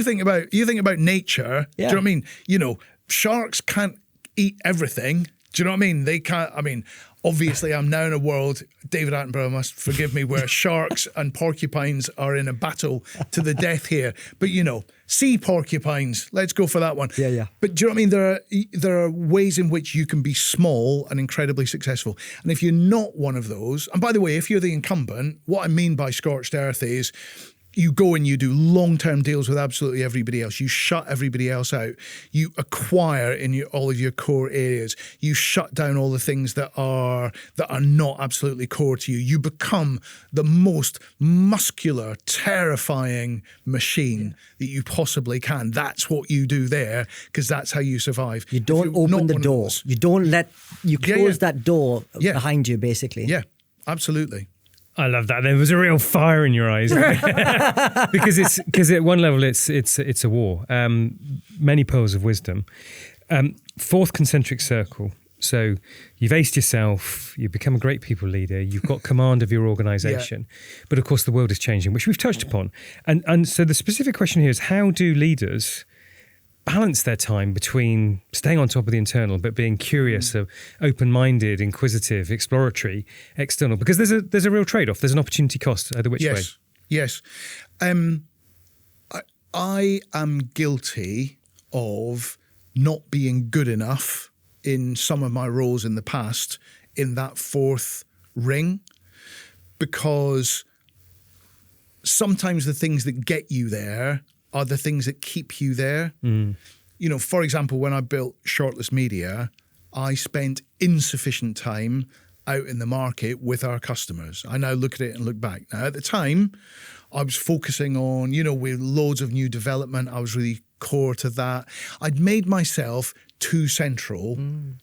Speaker 2: think about nature. Yeah. Do you know what I mean? Sharks can't eat everything. Do you know what I mean? They can't. Obviously, I'm now in a world, David Attenborough must forgive me, where sharks and porcupines are in a battle to the death here. But, sea porcupines, let's go for that one.
Speaker 3: Yeah.
Speaker 2: But do you know what I mean? There are ways in which you can be small and incredibly successful. And if you're not one of those, and by the way, if you're the incumbent, what I mean by scorched earth is you go and you do long-term deals with absolutely everybody else. You shut everybody else out. You acquire in all of your core areas. You shut down all the things that are not absolutely core to you. You become the most muscular, terrifying machine that you possibly can. That's what you do there, because that's how you survive.
Speaker 3: You don't open the door. You don't close that door behind you, basically.
Speaker 2: Yeah, absolutely.
Speaker 1: I love that. There was a real fire in your eyes because at one level it's a war. Many pearls of wisdom. 4th concentric circle. So you've aced yourself. You've become a great people leader. You've got command of your organisation. Yeah. But of course, the world is changing, which we've touched upon. And so the specific question here is: how do leaders balance their time between staying on top of the internal but being curious, open-minded, inquisitive, exploratory, external? Because there's a real trade-off. There's an opportunity cost either which way.
Speaker 2: Yes. I am guilty of not being good enough in some of my roles in the past in that 4th ring, because sometimes the things that get you there are the things that keep you there. For example, when I built Shortlist Media, I spent insufficient time out in the market with our customers. I now look at it and look back. Now, at the time, I was focusing on, with loads of new development, I was really core to that. I'd made myself too central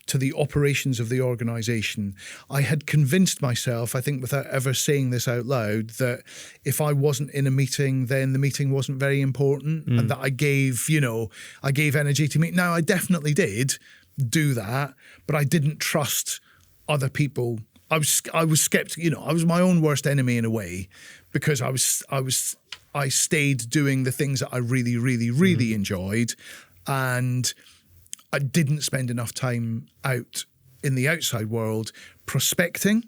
Speaker 2: to the operations of the organisation. I had convinced myself, I think without ever saying this out loud, that if I wasn't in a meeting, then the meeting wasn't very important, and that I gave energy to meet. Now, I definitely did do that, but I didn't trust other people. I was skeptical. I was my own worst enemy in a way, because I stayed doing the things that I really, really, really enjoyed, and I didn't spend enough time out in the outside world prospecting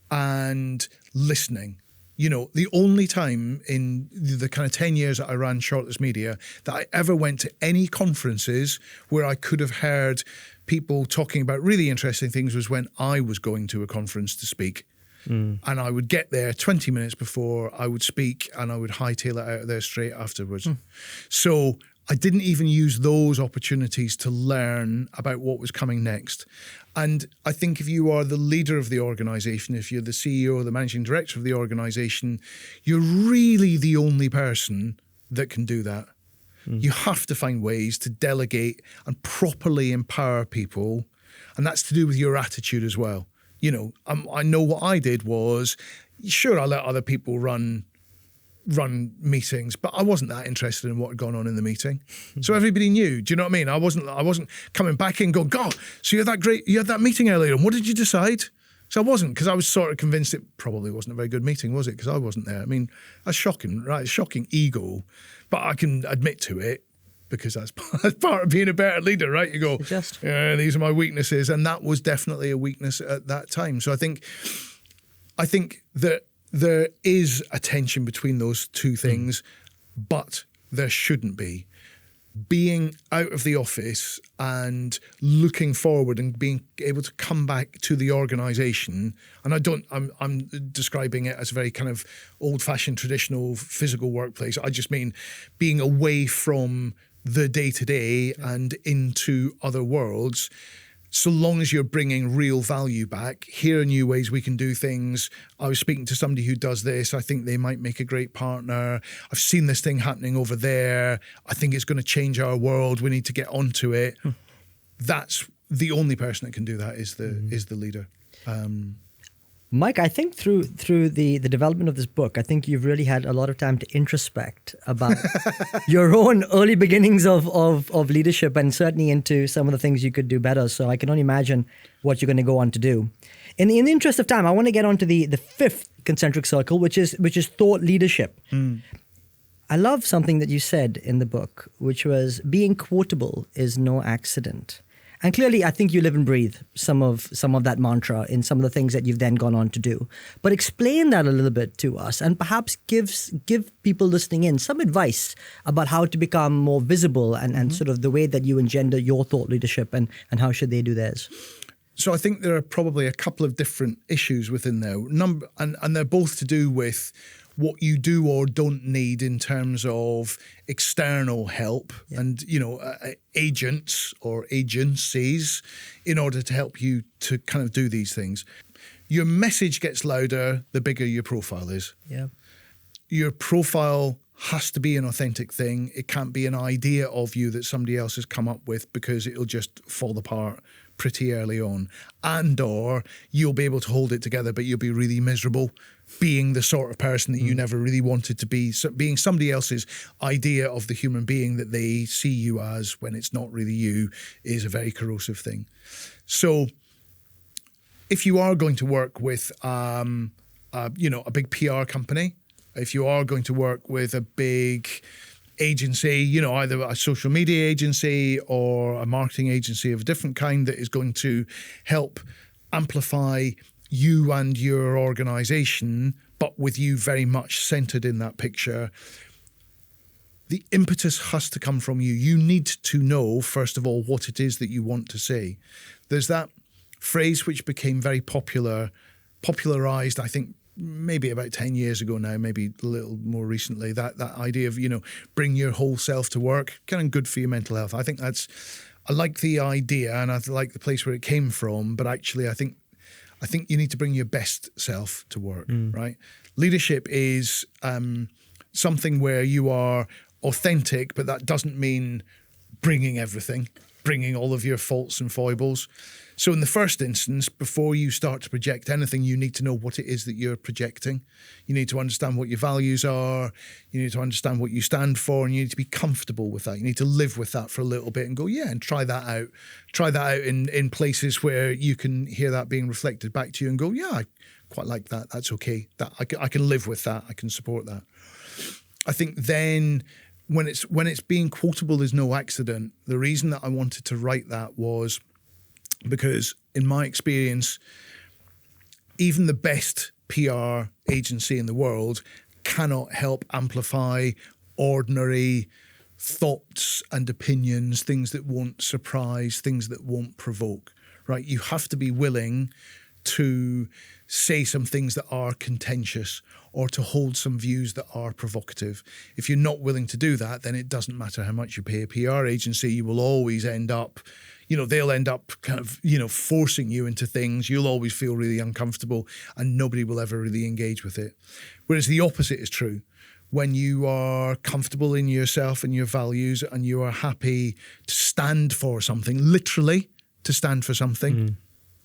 Speaker 2: and listening. The only time in the kind of 10 years that I ran Shortlist Media that I ever went to any conferences where I could have heard people talking about really interesting things was when I was going to a conference to speak. And I would get there 20 minutes before I would speak, and I would hightail it out of there straight afterwards. So I didn't even use those opportunities to learn about what was coming next. And I think if you are the leader of the organisation, if you're the CEO or the managing director of the organisation, you're really the only person that can do that. You have to find ways to delegate and properly empower people. And that's to do with your attitude as well. I know what I did was, sure, I let other people run meetings, but I wasn't that interested in what had gone on in the meeting. So everybody knew. Do you know what I mean? I wasn't coming back in going, God, so you had that meeting earlier, and what did you decide? So I wasn't, because I was sort of convinced it probably wasn't a very good meeting, was it? Because I wasn't there. I mean, that's shocking, right? It's shocking ego, but I can admit to it, because that's part of being a better leader, right? You go, these are my weaknesses, and that was definitely a weakness at that time. So I think that there is a tension between those two things, but there shouldn't be. Being out of the office and looking forward and being able to come back to the organisation, and I'm describing it as a very kind of old-fashioned, traditional physical workplace. I just mean being away from the day-to-day and into other worlds. So long as you're bringing real value back, here are new ways we can do things. I was speaking to somebody who does this. I think they might make a great partner. I've seen this thing happening over there. I think it's going to change our world. We need to get onto it. That's the only person that can do that is the leader.
Speaker 3: Mike, I think through the development of this book, I think you've really had a lot of time to introspect about your own early beginnings of leadership, and certainly into some of the things you could do better. So I can only imagine what you're going to go on to do. In the interest of time, I want to get on to the fifth concentric circle, which is thought leadership. I love something that you said in the book, which was being quotable is no accident. And clearly, I think you live and breathe some of that mantra in some of the things that you've then gone on to do. But explain that a little bit to us, and perhaps give people listening in some advice about how to become more visible and sort of the way that you engender your thought leadership, and how should they do theirs.
Speaker 2: So I think there are probably a couple of different issues within there, and they're both to do with what you do or don't need in terms of external help and, agents or agencies in order to help you to kind of do these things. Your message gets louder the bigger your profile is.
Speaker 3: Yeah.
Speaker 2: Your profile has to be an authentic thing. It can't be an idea of you that somebody else has come up with, because it'll just fall apart pretty early on. Or you'll be able to hold it together, but you'll be really miserable being the sort of person that you never really wanted to be. So being somebody else's idea of the human being that they see you as when it's not really you is a very corrosive thing. So if you are going to work with, a big PR company, if you are going to work with a big agency, either a social media agency or a marketing agency of a different kind that is going to help amplify you and your organization, but with you very much centered in that picture, the impetus has to come from you. You need to know, first of all, what it is that you want to say. There's that phrase which became very popularized, I think, maybe about 10 years ago now, maybe a little more recently, that idea of, bring your whole self to work, kind of good for your mental health. I think I like the idea, and I like the place where it came from, but actually I think you need to bring your best self to work, right? Leadership is something where you are authentic, but that doesn't mean bringing everything, bringing all of your faults and foibles. So in the first instance, before you start to project anything, you need to know what it is that you're projecting. You need to understand what your values are. You need to understand what you stand for, and you need to be comfortable with that. You need to live with that for a little bit and go, yeah, and try that out. Try that out in places where you can hear that being reflected back to you and go, yeah, I quite like that. That's okay. That I can live with that. I can support that. I think then when it's being quotable is no accident. The reason that I wanted to write that was because in my experience, even the best PR agency in the world cannot help amplify ordinary thoughts and opinions, things that won't surprise, things that won't provoke, right? You have to be willing to say some things that are contentious or to hold some views that are provocative. If you're not willing to do that, then it doesn't matter how much you pay a PR agency, you will always end up, they'll end up kind of, forcing you into things. You'll always feel really uncomfortable and nobody will ever really engage with it. Whereas the opposite is true. When you are comfortable in yourself and your values and you are happy to stand for something, literally to stand for something,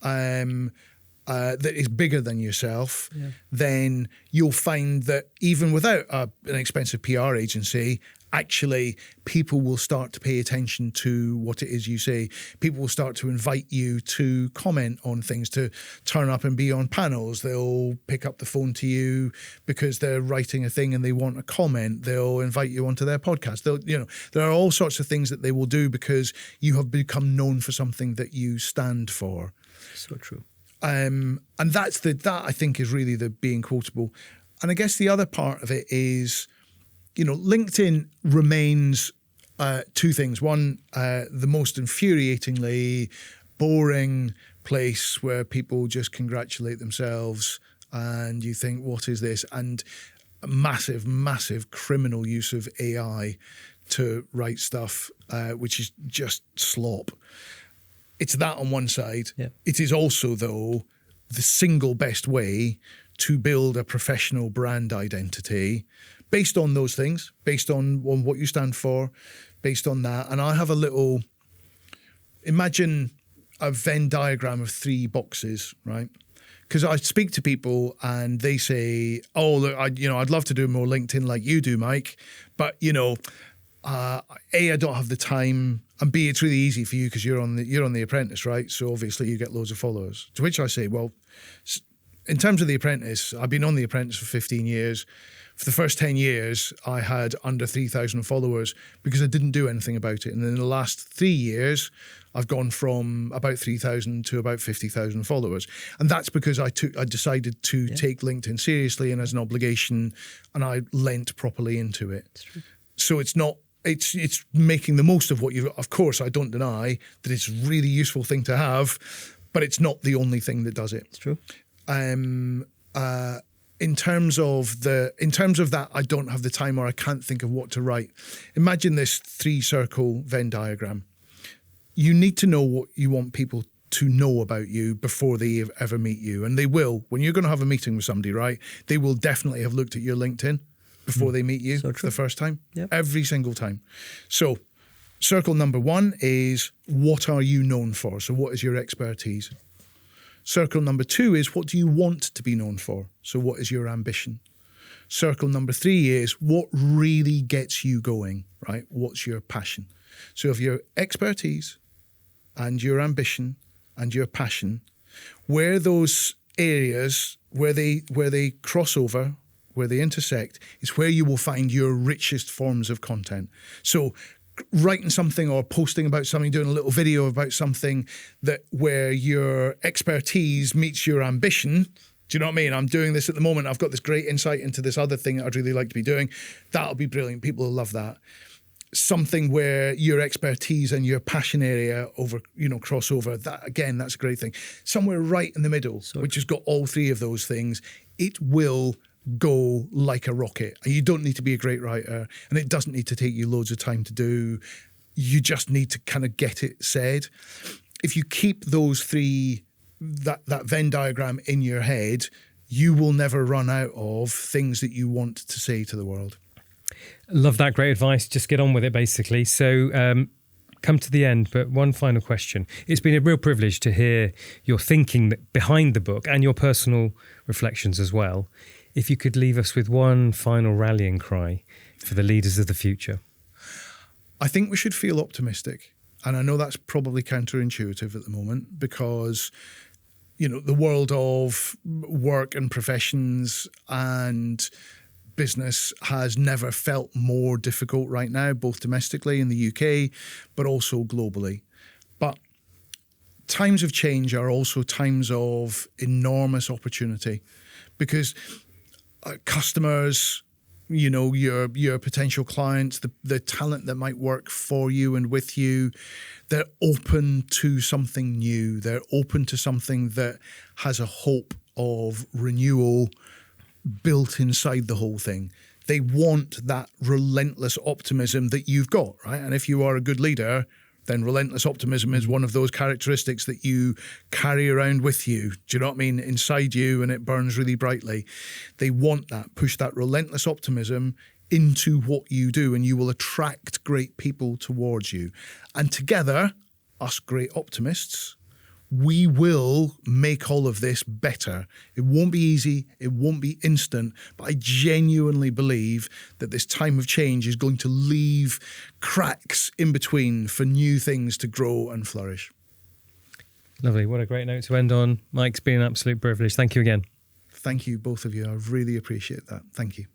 Speaker 2: that is bigger than yourself, then you'll find that even without an expensive PR agency, actually people will start to pay attention to what it is you say. People will start to invite you to comment on things, to turn up and be on panels. They'll pick up the phone to you because they're writing a thing and they want a comment. They'll invite you onto their podcast. There are all sorts of things that they will do because you have become known for something that you stand for.
Speaker 1: So true.
Speaker 2: And that I think is really the being quotable. And I guess the other part of it is, LinkedIn remains two things. One, the most infuriatingly boring place where people just congratulate themselves and you think, what is this? And a massive, massive criminal use of AI to write stuff, which is just slop. It's that on one side. Yeah. It is also, though, the single best way to build a professional brand identity based on those things, based on what you stand for, based on that. And I have imagine a Venn diagram of 3 boxes, right? Because I speak to people and they say, oh, look, I'd love to do more LinkedIn like you do, Mike, but, A, I don't have the time, and B, it's really easy for you because you're on the Apprentice, right? So obviously you get loads of followers. To which I say, well, in terms of the Apprentice, I've been on the Apprentice for 15 years. For the first 10 years, I had under 3,000 followers because I didn't do anything about it. And in the last 3 years, I've gone from about 3,000 to about 50,000 followers. And that's because I decided to take LinkedIn seriously and as an obligation, and I lent properly into it. That's true. So it's not. It's making the most of what you. Of course, I don't deny that it's a really useful thing to have, but it's not the only thing that does it.
Speaker 3: It's true.
Speaker 2: In terms of that, I don't have the time or I can't think of what to write. Imagine this 3-circle Venn diagram. You need to know what you want people to know about you before they ever meet you, and they will. When you're going to have a meeting with somebody, right? They will definitely have looked at your LinkedIn before they meet you for the first time. Yep. Every single time. So circle number 1 is, what are you known for? So what is your expertise? Circle number 2 is, what do you want to be known for? So what is your ambition? Circle number 3 is, what really gets you going, right? What's your passion? So if your expertise and your ambition and your passion, where those areas, where they cross over, where they intersect, is where you will find your richest forms of content. So writing something or posting about something, doing a little video about something where your expertise meets your ambition. Do you know what I mean? I'm doing this at the moment. I've got this great insight into this other thing that I'd really like to be doing. That'll be brilliant. People will love that. Something where your expertise and your passion area cross over. That, again, that's a great thing. Somewhere right in the middle, which has got all 3 of those things, it will go like a rocket. You don't need to be a great writer, and it doesn't need to take you loads of time to do. You just need to kind of get it said. If you keep those 3, that Venn diagram in your head, you will never run out of things that you want to say to the world.
Speaker 1: Love that. Great advice. Just get on with it, basically. So come to the end, but one final question. It's been a real privilege to hear your thinking behind the book and your personal reflections as well. If you could leave us with one final rallying cry for the leaders of the future.
Speaker 2: I think we should feel optimistic. And I know that's probably counterintuitive at the moment because, the world of work and professions and business has never felt more difficult right now, both domestically in the UK, but also globally. But times of change are also times of enormous opportunity because customers, your potential clients, the talent that might work for you and with you, they're open to something new. They're open to something that has a hope of renewal built inside the whole thing. They want that relentless optimism that you've got, right? And if you are a good leader, then relentless optimism is one of those characteristics that you carry around with you. Do you know what I mean? Inside you, and it burns really brightly. They want that, push that relentless optimism into what you do, and you will attract great people towards you. And together, us great optimists, we will make all of this better. It won't be easy. It won't be instant. But I genuinely believe that this time of change is going to leave cracks in between for new things to grow and flourish.
Speaker 1: Lovely. What a great note to end on. Mike, it's been an absolute privilege. Thank you again.
Speaker 2: Thank you, both of you. I really appreciate that. Thank you.